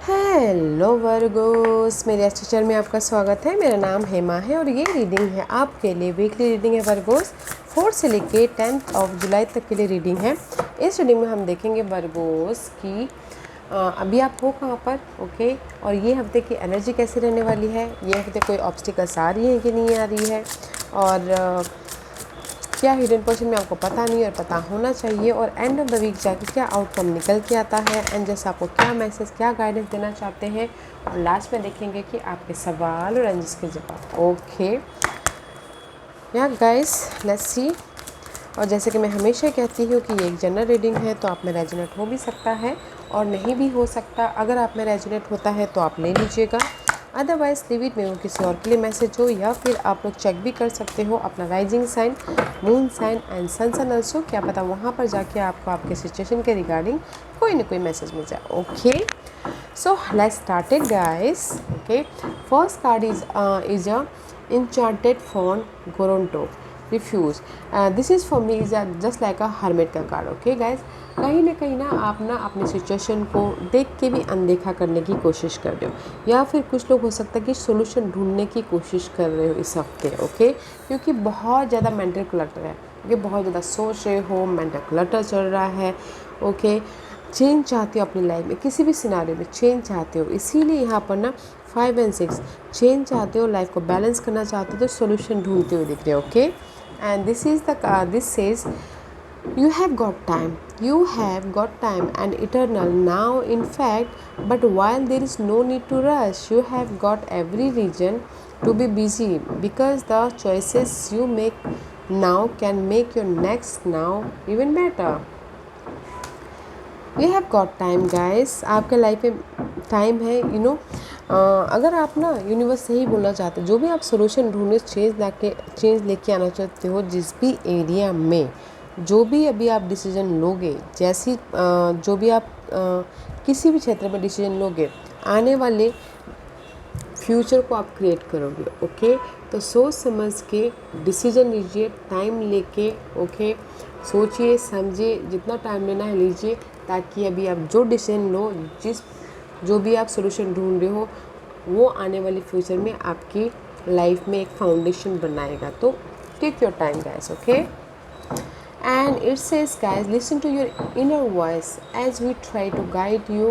Hello Virgo's, मेरे astro में आपका स्वागत है। मेरा नाम हेमा है और ये रीडिंग है आपके लिए। वीकली रीडिंग है वर्गोस, 4 से लेके 10 जुलाई तक के लिए रीडिंग है। इस रीडिंग में हम देखेंगे वर्गोस की अभी आप हो कहाँ पर, ओके, और ये हफ्ते की एनर्जी कैसी रहने वाली है, ये हफ्ते कोई ऑब्स्टिकल्स आ रही है कि नहीं आ रही है, और क्या हिडन पोर्शन में आपको पता नहीं और पता होना चाहिए, और एंड ऑफ द वीक जाके क्या आउटकम निकल के आता है, एंड जैसे आपको क्या मैसेज, क्या गाइडेंस देना चाहते हैं, और लास्ट में देखेंगे कि आपके सवाल और एंजल्स के जवाब। ओके या गाइस, लेट्स सी। और जैसे कि मैं हमेशा कहती हूँ कि ये एक जनरल रीडिंग है, तो आप में रेजोनेट हो भी सकता है और नहीं भी हो सकता। अगर आप में रेजोनेट होता है तो आप ले लीजिएगा, अदरवाइज लिव इट में वो किसी और के लिए मैसेज हो, या फिर आप लोग चेक भी कर सकते हो अपना rising sign, moon sign and sun sign also. क्या पता वहाँ पर जाके आपको आपके सिचुएशन के रिगार्डिंग कोई ना कोई मैसेज मिल जाए। Okay, so let's start it guys. Okay, first card is a enchanted fawn Goronto refuse. This is for me is just like a hermit का कार्ड। ओके गाइज, कहीं ना आप ना अपनी सिचुएशन को देख के भी अनदेखा करने की कोशिश कर रहे हो, या फिर कुछ लोग हो सकता है कि सोल्यूशन ढूंढने की कोशिश कर रहे हो इस हफ्ते। ओके, क्योंकि बहुत ज़्यादा मेंटल क्लटर है, क्योंकि बहुत ज़्यादा सोच रहे हो, मेंटल क्लटर चल रहा है। ओके, चेंज चाहते हो अपनी लाइफ में, किसी भी सिनारियो में चेंज चाहते हो, इसीलिए यहाँ पर ना 5 और 6 चेंज चाहते हो, लाइफ को बैलेंस करना चाहते हो, तो सोल्यूशन ढूंढते हुए दिख रहे हो। Okay, and this says you have got time and eternal now in fact, but while there is no need to rush, you have got every reason to be busy, because the choices you make now can make your next now even better. You have got time guys, आपके life में time है। अगर आप ना universe से ही बोलना चाहते हो, जो भी आप सोल्यूशन ढूंढे, चेंज लेके आना चाहते हो, जिस भी एरिया में, जो भी अभी आप डिसीजन लोगे, जो भी आप किसी भी क्षेत्र में डिसीजन लोगे, आने वाले फ्यूचर को आप क्रिएट करोगे। ओके, तो सोच समझ के डिसीजन लीजिए, टाइम लेके। ओके, सोचिए समझिए, जितना टाइम लेना है लीजिए, ताकि अभी आप जो डिसीजन लो, जो भी आप सोल्यूशन ढूंढ रहे हो, वो आने वाले फ्यूचर में आपकी लाइफ में एक फाउंडेशन बनाएगा। तो take your time guys. Okay, and it says guys, listen to your inner voice as we try to guide you,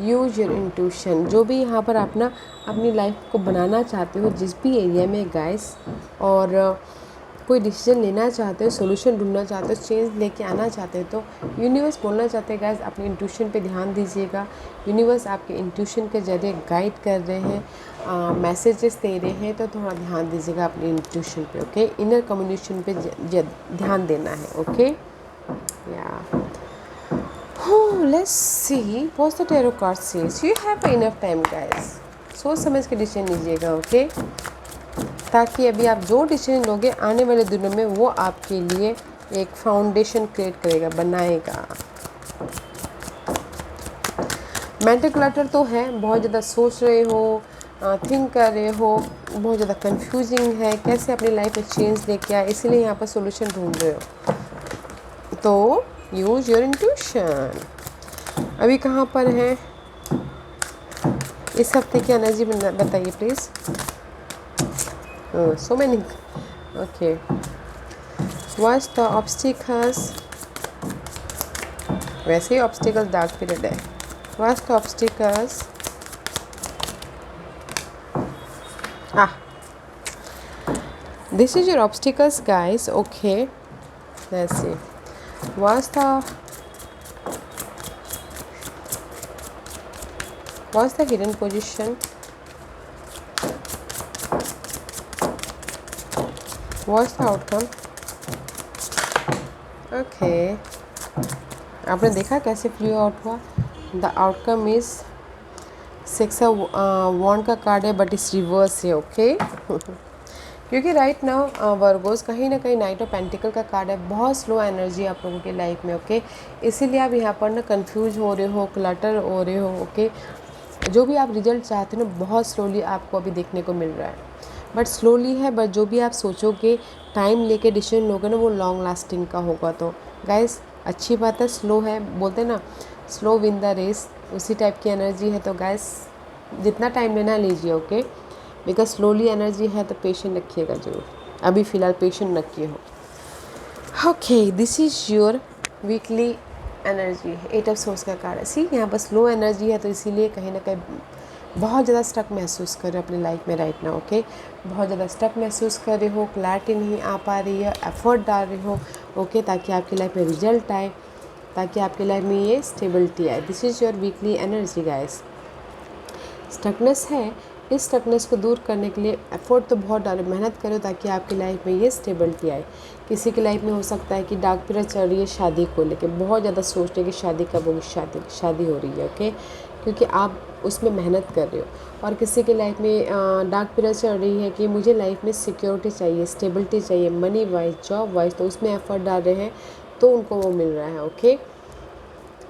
use your intuition। जो भी यहाँ पर आप ना अपनी लाइफ को बनाना चाहते हो, जिस भी एरिया में गाइस, और कोई डिसीजन लेना चाहते हो, सोल्यूशन ढूंढना चाहते हो, चेंज लेके आना चाहते हो, तो यूनिवर्स बोलना चाहते हैं गाइस, अपने इंट्यूशन पे ध्यान दीजिएगा। यूनिवर्स आपके इंट्यूशन के जरिए गाइड कर रहे हैं, मैसेजेस दे रहे हैं, तो थोड़ा ध्यान दीजिएगा अपने इंट्यूशन पे। ओके, इनर कम्युनिकेशन पे ध्यान देना है। ओके, या let's see what's the tarot card says. You have enough time guys, सोच समझ के डिसीजन लीजिएगा। ओके, ताकि अभी आप जो डिसीजन लोगे, आने वाले दिनों में वो आपके लिए एक फाउंडेशन क्रिएट करेगा, बनाएगा। मेंटल क्लटर तो है, बहुत ज़्यादा सोच रहे हो, थिंक कर रहे हो, बहुत ज़्यादा कंफ्यूजिंग है, कैसे अपनी लाइफ में चेंज लेके आए, इसीलिए यहाँ पर सोल्यूशन ढूंढ रहे हो। तो यूज योर इंट्यूशन। अभी कहाँ पर है इस हफ्ते की एनर्जी बताइए please. So many. Okay, what's the obstacles. वैसे ही ऑब्स्टिकल्स डार्क पीरियड है। What's the obstacles. This is your obstacles guys. Okay, let's see what's the hidden position, what's the outcome. Okay, आपने देखा कैसे फ्लू आउट हुआ। The outcome is 6 वॉन्ड का card है, but इस reverse है। ओके, क्योंकि राइट नाउ वर्गोस कहीं ना कहीं नाइट ऑफ पेंटिकल का कार्ड है, बहुत स्लो एनर्जी आप लोगों के लाइफ में। ओके, इसीलिए आप यहाँ पर ना कंफ्यूज हो रहे हो, क्लटर हो रहे हो। ओके, जो भी आप रिजल्ट चाहते हो ना, बहुत स्लोली आपको अभी देखने को मिल रहा है, बट स्लोली है, बट जो भी आप सोचोगे, टाइम लेके डिसीजन लोगे ना, वो लॉन्ग लास्टिंग का होगा। तो गाइस अच्छी बात है, स्लो है, बोलते हैं ना स्लो विन द रेस, उसी टाइप की एनर्जी है। तो गाइस जितना टाइम लेना लीजिए, ओके, बिकॉज स्लोली एनर्जी है तो पेशेंट रखिएगा ज़रूर। अभी फ़िलहाल पेशेंट रखिए हो। Okay, this is your weekly energy. 8 of source का कार्ड है। सी यहाँ पर स्लो एनर्जी है, तो इसीलिए कहीं ना कहीं बहुत ज़्यादा स्टक महसूस कर रहे हो अपनी लाइफ में राइट ना, ओके। बहुत ज़्यादा स्टक महसूस कर रहे हो, क्लैरिटी नहीं आ पा रही है, एफर्ट डाल रहे हो, ओके, ताकि आपकी लाइफ में रिजल्ट आए, ताकि आपकी लाइफ में ये स्टेबिलिटी आए। This is your weekly energy guys. Stuckness है, इस स्टकनेस को दूर करने के लिए एफर्ट तो बहुत डालो, मेहनत करो, ताकि आपकी लाइफ में ये स्टेबिलिटी आए। किसी की लाइफ में हो सकता है कि डार्क पीरियड चल रही है शादी को लेके, बहुत ज़्यादा सोच रहे कि शादी कब होगी, शादी हो रही है, ओके, क्योंकि आप उसमें मेहनत कर रहे हो। और किसी की लाइफ में डार्क पीरियड चल रही है कि मुझे लाइफ में सिक्योरिटी चाहिए, स्टेबिलिटी चाहिए, मनी वाइज, जॉब वाइज, तो उसमें एफर्ट डाल रहे हैं तो उनको वो मिल रहा है, ओके।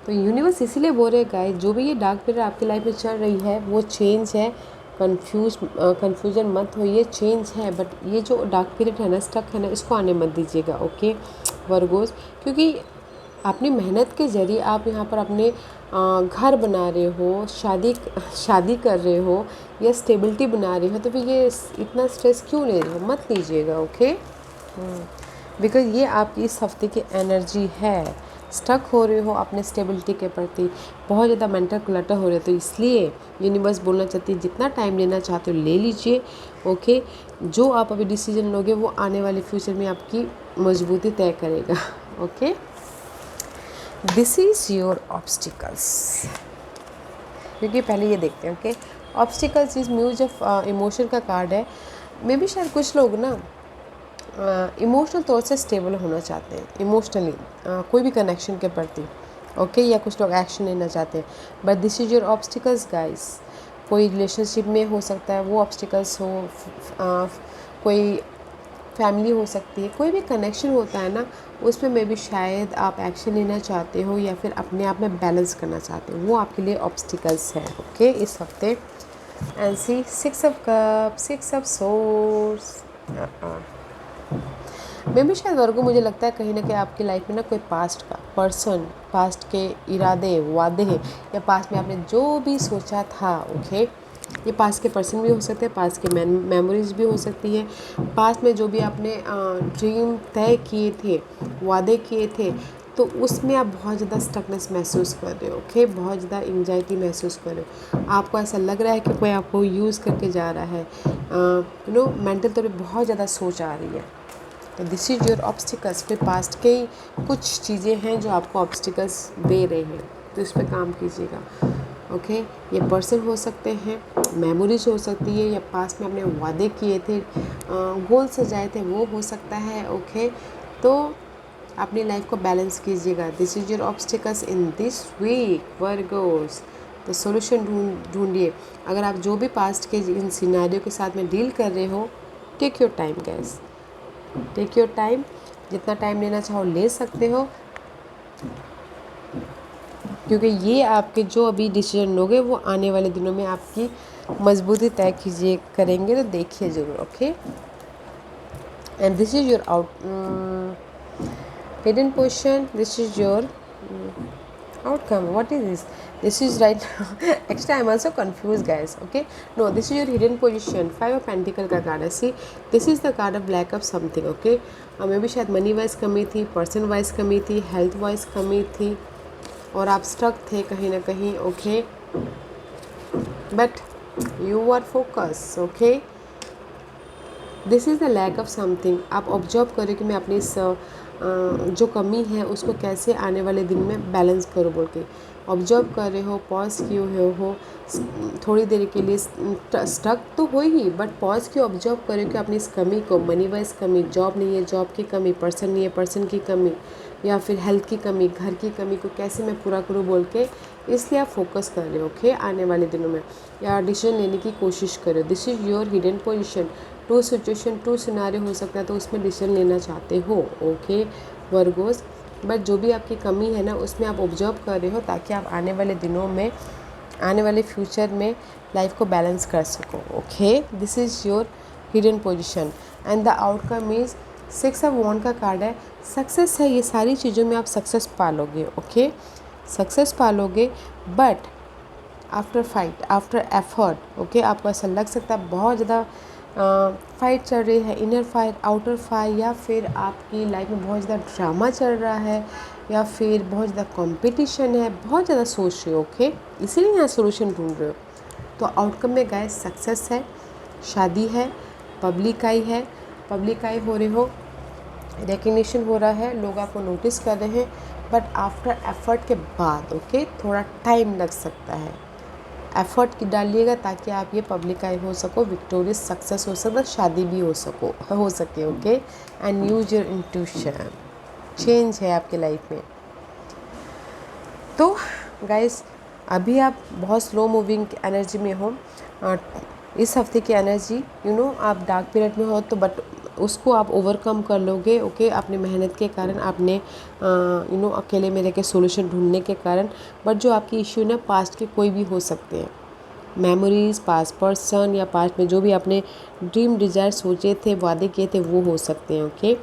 तो यूनिवर्स इसीलिए बोल रहे गाइस, जो भी ये डार्क पीरियड आपकी लाइफ में चल रही है वो चेंज है। कन्फ्यूजन मत होइए, चेंज है, बट ये जो डार्क पीरियड है ना, स्टक है ना, इसको आने मत दीजिएगा, ओके वर्गोस। क्योंकि अपनी मेहनत के ज़रिए आप यहाँ पर अपने घर बना रहे हो, शादी कर रहे हो, या स्टेबिलिटी बना रहे हो, तो फिर ये इतना स्ट्रेस क्यों ले रहे हो, मत लीजिएगा, ओके। बिकॉज ये आपकी इस हफ्ते की एनर्जी है। स्टक हो रहे हो अपने स्टेबिलिटी के प्रति, बहुत ज़्यादा मेंटल क्लटर हो रहे हो, तो इसलिए यूनिवर्स बोलना चाहती है जितना टाइम लेना चाहते हो ले लीजिए, ओके। जो आप अभी डिसीजन लोगे वो आने वाले फ्यूचर में आपकी मजबूती तय करेगा, okay. This is your obstacles. क्योंकि पहले ये देखते हैं, okay. Obstacles is muse of emotion का कार्ड है। मे बी शायद कुछ लोग ना इमोशनल तौर से स्टेबल होना चाहते हैं, इमोशनली कोई भी कनेक्शन के प्रति, ओके, या कुछ लोग एक्शन लेना चाहते हैं, but this is your obstacles guys. कोई रिलेशनशिप में हो सकता है वो ऑब्स्टिकल्स हो, कोई फैमिली हो सकती है, कोई भी कनेक्शन होता है ना, उसमें मे बी शायद आप एक्शन लेना चाहते हो या फिर अपने आप में बैलेंस करना चाहते हो, वो आपके लिए ऑब्स्टिकल्स है, ओके, इस हफ्ते। And see 6 of cup, 6 of source. मे भी शायद वर्गो, मुझे लगता है कहीं ना कहीं आपकी लाइफ में ना कोई पास्ट का पर्सन, पास्ट के इरादे वादे हैं, या पास्ट में आपने जो भी सोचा था, ओके, ये पास्ट के पर्सन भी हो सकते हैं, पास्ट के मेमोरीज भी हो सकती है, पास्ट में जो भी आपने ड्रीम तय किए थे, वादे किए थे, तो उसमें आप बहुत ज़्यादा स्टकनेस महसूस कर रहे हो, ओके, बहुत ज़्यादा एंजाइटी महसूस कर रहे हो। आपको ऐसा लग रहा है कि कोई आपको यूज़ करके जा रहा है, मेंटल तौर पर बहुत ज़्यादा सोच आ रही है। तो दिस इज़ योर ऑब्स्टिकल्स। फिर पास्ट के कुछ चीज़ें हैं जो आपको ऑब्स्टिकल्स दे रहे हैं, तो इस पर काम कीजिएगा, ओके। ये पर्सन हो सकते हैं, मेमोरीज हो सकती है, या पास्ट में आपने वादे किए थे, गोल सजाए थे, वो हो सकता है, ओके। तो अपनी लाइफ को बैलेंस कीजिएगा। This is your obstacles in this week Virgos. तो सोल्यूशन ढूंढिए। अगर आप जो भी पास्ट के इन सिनेरियो के साथ में डील कर रहे हो, take your time guys, take your time, जितना टाइम लेना चाहो ले सकते हो, क्योंकि ये आपके जो अभी डिसीजन लोगे वो आने वाले दिनों में आपकी मजबूती तय कीजिए करेंगे, तो देखिए ज़रूर, okay. And this is your hidden position. This is your outcome. What is this? This is right. Actually I'm also confused guys, okay. No, this is your hidden position. 5 of Pentacle का card है। See, this is the card of lack of something, okay. मे भी शायद money wise कमी थी, person wise कमी थी, health wise कमी थी, और आप स्टक थे कहीं ना कहीं, okay, but you are focus, okay. This is the lack of something. आप ऑब्जर्व करें कि मैं अपनी इस जो कमी है उसको कैसे आने वाले दिन में बैलेंस करो बोल के ऑब्जर्व कर रहे हो, पॉज किए हुए हो थोड़ी देर के लिए। स्टक तो हो ही, बट पॉज की ऑब्जर्व करो कि अपनी इस कमी को, मनी वाइज कमी, जॉब नहीं है जॉब की कमी, पर्सन नहीं है पर्सन की कमी, या फिर हेल्थ की कमी, घर की कमी को कैसे मैं पूरा करूँ बोल के, इसलिए आप फोकस कर रहे हो, ओके, आने वाले दिनों में, या डिसीजन लेने की कोशिश करो। This is your hidden position. Two situation, two scenario हो सकता है, तो उसमें डिसीजन लेना चाहते हो, ओके वर्गोस। बट जो भी आपकी कमी है ना उसमें आप ऑब्जर्व कर रहे हो, ताकि आप आने वाले दिनों में, आने वाले फ्यूचर में लाइफ को बैलेंस कर सको, okay. This is your hidden position and the outcome is 6 of wand का कार्ड है। सक्सेस है, ये सारी चीज़ों में आप सक्सेस पालोगे, ओके, सक्सेस पालोगे, but after fight, after effort, okay. आपको ऐसा लग सकता है बहुत ज़्यादा फाइट चल रही है, इनर फाइट, आउटर फाइट, या फिर आपकी लाइफ में बहुत ज़्यादा ड्रामा चल रहा है, या फिर बहुत ज़्यादा कंपटीशन है, बहुत ज़्यादा सोच रहे हो, ओके। इसीलिए यहाँ सोल्यूशन ढूंढ रहे हो। तो आउटकम में गाइस सक्सेस है, शादी है, पब्लिक आई है, पब्लिक आई हो रहे हो, रिकग्निशन हो रहा है, लोग आपको नोटिस कर रहे हैं, बट आफ्टर एफर्ट के बाद, ओके, थोड़ा टाइम लग सकता है। एफर्ट की डालिएगा ताकि आप ये पब्लिक आई हो सको, विक्टोरियस सक्सेस हो सको, शादी भी हो सके, okay. And use your intuition, change है आपके लाइफ में। तो गाइस अभी आप बहुत स्लो मूविंग एनर्जी में हो, इस हफ्ते की एनर्जी आप डार्क पीरियड में हो, तो बट उसको आप ओवरकम कर लोगे, ओके। अपनी मेहनत के कारण, आपने अकेले में रह के सोल्यूशन ढूंढने के कारण। बट जो आपकी इश्यू ना पास्ट के कोई भी हो सकते हैं, मेमोरीज, पास्ट पर्सन, या पास्ट में जो भी आपने ड्रीम डिज़ायर सोचे थे, वादे किए थे, वो हो सकते हैं, ओके।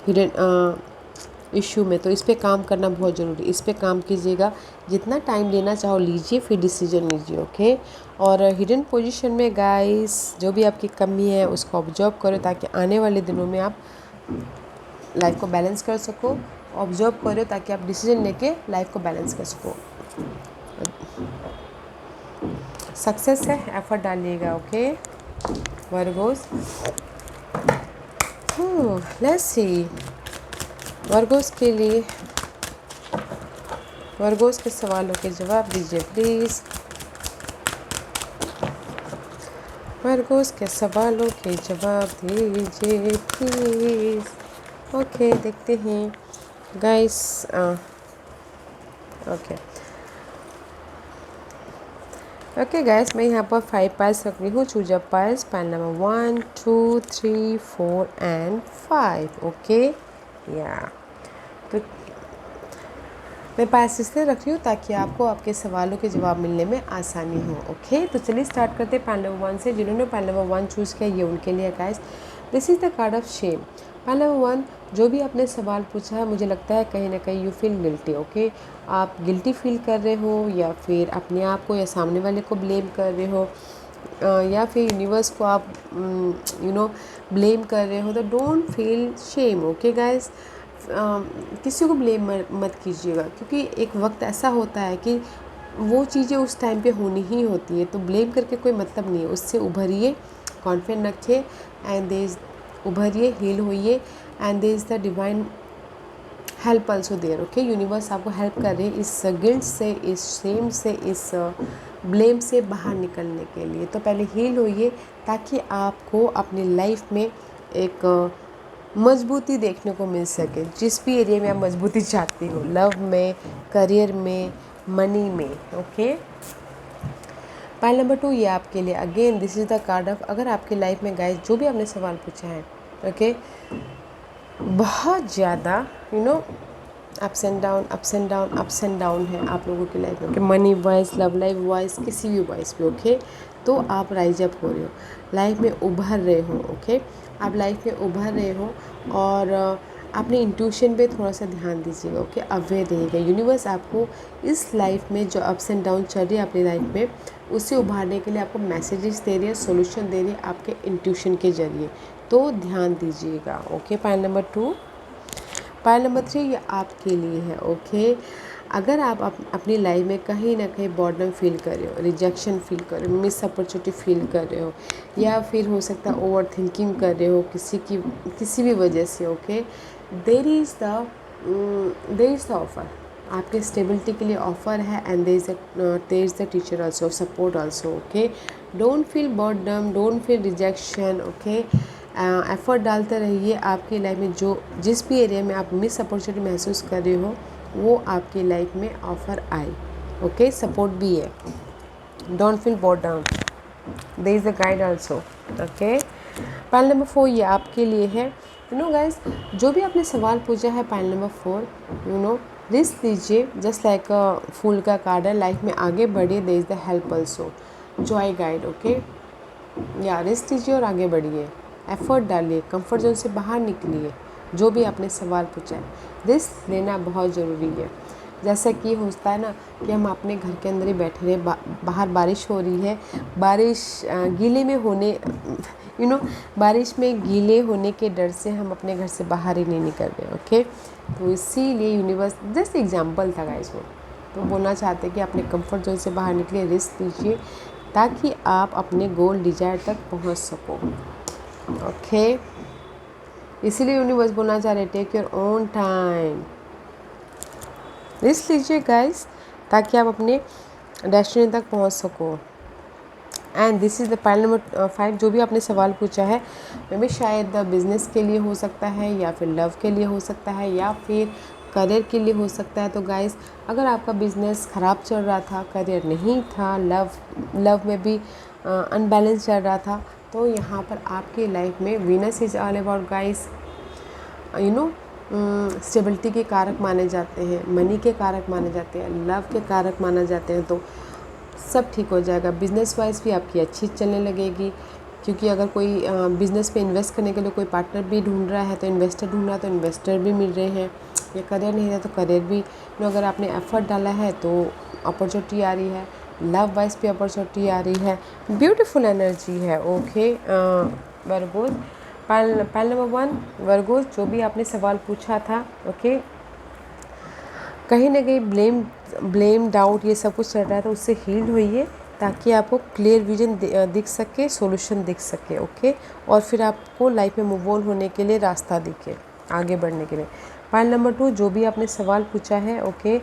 हिडन इश्यू में तो इस पे काम करना बहुत ज़रूरी, इस पे काम कीजिएगा, जितना टाइम लेना चाहो लीजिए, फिर डिसीजन लीजिए, ओके। और हिडन पोजीशन में गाइस जो भी आपकी कमी है उसको ऑब्जर्व करो, ताकि आने वाले दिनों में आप लाइफ को बैलेंस कर सको। ऑब्जर्व करो ताकि आप डिसीजन लेके लाइफ को बैलेंस कर सको। सक्सेस है, एफर्ट डालिएगा, okay Virgo's. Let's see Virgo's के लिए, वर्गोस के सवालों के जवाब दीजिए प्लीज़। वर्गोस के सवालों के जवाब दीजिए प्लीज़। ओके देखते हैं गाइस। ओके गाइस, मैं यहाँ पर 5 पाइल्स रख रही हूँ। Choose a piles, pile number 1 2 3 4 and 5, okay. या तो मैं पाइल्स इसलिए रख रही हूँ ताकि आपको आपके सवालों के जवाब मिलने में आसानी हो, ओके। तो चलिए स्टार्ट करते हैं पाइल नंबर 1 से। जिन्होंने पाइल नंबर 1 चूज़ किया ये उनके लिए guys, this is the card of shame. Pile number 1, जो भी आपने सवाल पूछा है, मुझे लगता है कहीं ना कहीं यू फील गिल्टी, ओके। आप गिल्टी फील कर रहे हो, या फिर अपने आप को या सामने वाले को ब्लेम कर रहे हो, या फिर यूनिवर्स को आप ब्लेम कर रहे हो। तो don't feel shame, okay guys. किसी को ब्लेम मत कीजिएगा, क्योंकि एक वक्त ऐसा होता है कि वो चीज़ें उस टाइम पे होनी ही होती है, तो ब्लेम करके कोई मतलब नहीं है। उससे उभरिए, कॉन्फिडेंट रखिए, एंड देयर उभरिए, हील होइए, and there is the divine help also there, okay. Universe आपको हेल्प कर रही है इस गिल्ट से, इस शेम से, इस ब्लेम से बाहर निकलने के लिए। तो पहले हील होइए ताकि आपको अपनी लाइफ में एक मजबूती देखने को मिल सके, जिस भी एरिया में आप मजबूती चाहती हो, लव में, करियर में, मनी में, ओके। पाइल नंबर 2 ये आपके लिए, again this is the card of, अगर आपकी लाइफ में गाइस जो भी आपने सवाल पूछा है, ओके, बहुत ज़्यादा अप्स एंड डाउन है आप लोगों की लाइफ में, कि money wise, love life wise, किसी भी वाइज पे, ओके। तो आप राइज अप हो रहे हो, लाइफ में उभर रहे हो, ओके। आप लाइफ में उभर रहे हो, और अपने इंट्यूशन पे थोड़ा सा ध्यान दीजिएगा, ओके। अवेयर रहिएगा। यूनिवर्स आपको इस लाइफ में जो अप्स एंड डाउन चल रही है अपनी लाइफ में, उससे उभारने के लिए आपको मैसेजेस दे रही है, सोल्यूशन दे रही है आपके इंट्यूशन के जरिए। तो ध्यान दीजिएगा, okay. Pile number 2। Pile number 3 ये आपके लिए है, ओके। अगर आप अपनी लाइफ में कहीं ना कहीं बॉर्डम फील कर रहे हो, रिजेक्शन फील कर रहे हो, मिस अपॉर्चुनिटी फील कर रहे हो, या फिर हो सकता है ओवर थिंकिंग कर रहे हो किसी भी वजह से, okay, there is the offer, आपके स्टेबिलिटी के लिए ऑफर है, and there is the teacher also, support also, okay. Don't feel boredom, don't feel rejection, okay. Effort डालते रहिए। आपकी लाइफ में जिस भी एरिया में आप मिस अपॉर्चुनिटी महसूस कर रहे हो, वो आपकी लाइफ में ऑफर आए, ओके। सपोर्ट भी है, don't feel boredom, there is a guide also, okay. Pile number 4 ये आपके लिए है। गाइस जो भी आपने सवाल पूछा है, पाइल नंबर 4, रिस्क लीजिए, जस्ट लाइक अ फूल का कार्ड है, लाइफ में आगे बढ़िए, there is the help also, joy guide, okay. या रिस्क लीजिए और आगे बढ़िए, एफर्ट डालिए, कंफर्ट जोन से बाहर निकलिए। जो भी आपने सवाल पूछा है, रिस्क लेना बहुत ज़रूरी है। जैसे कि होता है ना कि हम अपने घर के अंदर ही बैठे रहे, बाहर बारिश हो रही है, बारिश गीले में होने बारिश में गीले होने के डर से हम अपने घर से बाहर ही नहीं निकल रहे। ओके, तो इसीलिए यूनिवर्स जस्ट एग्जाम्पल था गाइस वो, तो बोलना चाहते हैं कि अपने कंफर्ट जोन से बाहर निकले, रिस्क लीजिए ताकि आप अपने गोल डिजायर तक पहुंच सको। ओके, इसीलिए यूनिवर्स बोलना चाह रहे take your own time, risk लीजिए गाइस ताकि आप अपने डेस्टिनी तक पहुंच सको। And this is the point number 5, जो भी आपने सवाल पूछा है मे भी शायद बिज़नेस के लिए हो सकता है या फिर लव के लिए हो सकता है या फिर करियर के लिए हो सकता है। तो गाइस अगर आपका बिज़नेस ख़राब चल रहा था, करियर नहीं था, लव में भी अनबैलेंस चल रहा था, तो यहाँ पर आपकी लाइफ में Venus is all about guys stability के कारक माने जाते हैं, मनी के कारक माने जाते हैं, लव के कारक माने जाते हैं। तो सब ठीक हो जाएगा। बिज़नेस वाइज भी आपकी अच्छी चलने लगेगी, क्योंकि अगर कोई बिज़नेस पे इन्वेस्ट करने के लिए कोई पार्टनर भी ढूंढ रहा है तो इन्वेस्टर ढूंढ रहा है तो इन्वेस्टर भी मिल रहे हैं, या करियर नहीं है तो करियर भी, अगर आपने एफर्ट डाला है तो अपॉर्चुनिटी आ रही है, लव वाइज भी अपॉर्चुनिटी आ रही है, ब्यूटीफुल एनर्जी है। Okay Virgo's, pile number 1 Virgo's, जो भी आपने सवाल पूछा था, ओके, कहीं ना कहीं ब्लेम डाउट ये सब कुछ चल रहा है तो उससे हील होइए ताकि आपको क्लियर विजन दिख सके, सॉल्यूशन दिख सके। ओके, और फिर आपको लाइफ में मूव ऑन होने के लिए रास्ता दिखे, आगे बढ़ने के लिए। पॉइंट नंबर 2, जो भी आपने सवाल पूछा है, ओके,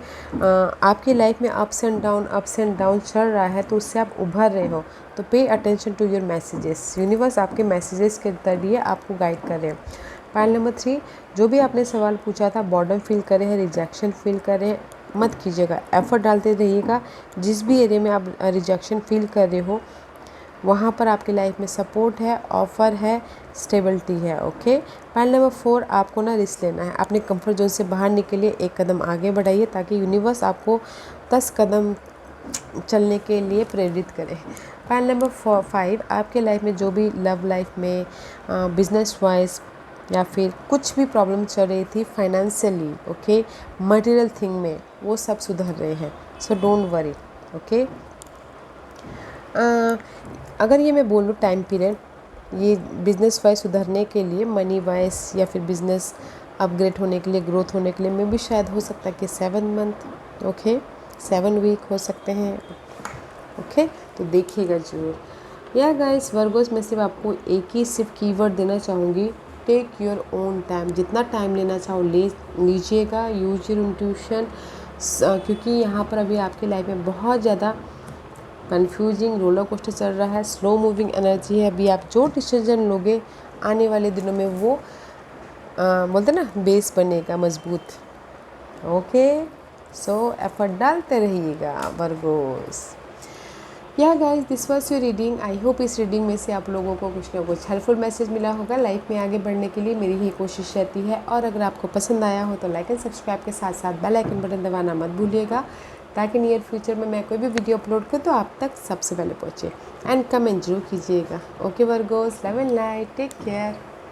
आपकी लाइफ में अप्स एंड डाउन चल रहा है तो उससे आप उभर रहे हो, तो pay attention to your messages, universe आपके मैसेजेस के जरिए आपको गाइड कर रहे हैं। पॉइंट नंबर 3, जो भी आपने सवाल पूछा था, बॉर्डम फील कर रहे हैं, रिजेक्शन फील कर रहे हैं, मत कीजिएगा, एफर्ट डालते रहिएगा। जिस भी एरिया में आप रिजेक्शन फील कर रहे हो वहाँ पर आपकी लाइफ में सपोर्ट है, ऑफर है, स्टेबिलिटी है। ओके, पॉइंट नंबर 4, आपको ना रिस्क लेना है, अपने कंफर्ट जोन से बाहर निकलिए, एक कदम आगे बढ़ाइए ताकि यूनिवर्स आपको 10 कदम चलने के लिए प्रेरित करे। पॉइंट नंबर 5, आपके लाइफ में जो भी लव लाइफ में, बिजनेस वाइज या फिर कुछ भी प्रॉब्लम चल रही थी फाइनेंशियली, ओके, मटेरियल थिंग में, वो सब सुधर रहे हैं, सो डोंट वरी। ओके, अगर ये मैं बोलूँ टाइम पीरियड, ये बिज़नेस वाइज सुधरने के लिए, मनी वाइज या फिर बिज़नेस अपग्रेड होने के लिए, ग्रोथ होने के लिए, में भी शायद हो सकता है कि 7 मंथ, ओके, 7 वीक हो सकते हैं। ओके, तो देखिएगा जरूर। या गाइस वर्गोस, मैं सिर्फ आपको एक ही सिर्फ कीवर्ड देना चाहूँगी, टेक योर ओन टाइम, जितना टाइम लेना चाहो ले लीजिएगा, यूज योर इंट्यूशन, क्योंकि यहाँ पर अभी आपकी लाइफ में बहुत ज़्यादा कंफ्यूजिंग रोलर कोस्टर चल रहा है, स्लो मूविंग एनर्जी है। अभी आप जो डिसीजन लोगे आने वाले दिनों में वो बोलते ना बेस बनेगा मजबूत। ओके, सो एफर्ट डालते रहिएगा वर्गोस। या guys, this was your reading. I hope इस रीडिंग में से आप लोगों को कुछ ना कुछ हेल्पफुल मैसेज मिला होगा। लाइफ में आगे बढ़ने के लिए मेरी ही कोशिश रहती है, और अगर आपको पसंद आया हो तो लाइक एंड सब्सक्राइब के साथ साथ बेल आइकन बटन दबाना मत भूलिएगा, ताकि नियर फ्यूचर में मैं कोई भी वीडियो अपलोड करूँ तो आप तक सबसे पहले पहुँचे। एंड कमेंट जरूर कीजिएगा। Okay Virgos, love and light, take care.